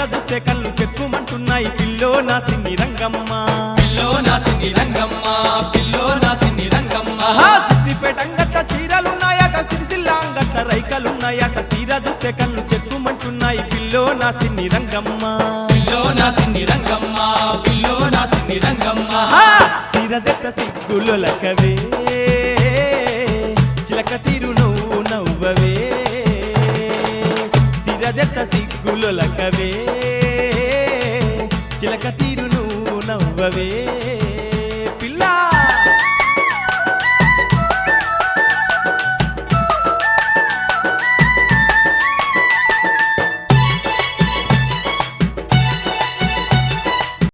చూస్తే కళ్ళు చెక్కుమంటున్నాయి పిల్లో నా సిన్ని రంగమ్మ పిల్లో నా సిన్ని రంగమ్మ పిల్లో నా సిన్ని రంగమ్మ సిద్దిపేట అంగట్ల చీరలున్నాయట సిరిసిల్ల అంగట్ల రైకలున్నాయట సీర చూస్తే కళ్ళు చెక్కుమంటున్నాయి పిల్లో నా సిన్ని రంగమ్మ పిల్లో నా సిన్ని రంగమ్మ పిల్లో నా సిన్ని రంగమ్మ సీరదెత్త సిగ్గులొలకవే చిలక తీరు నువ్వు నవ్వవే సీరదెత్త సిగ్గులొలకవే చిలక తీరు నువ్వు నవ్వవే పిల్ల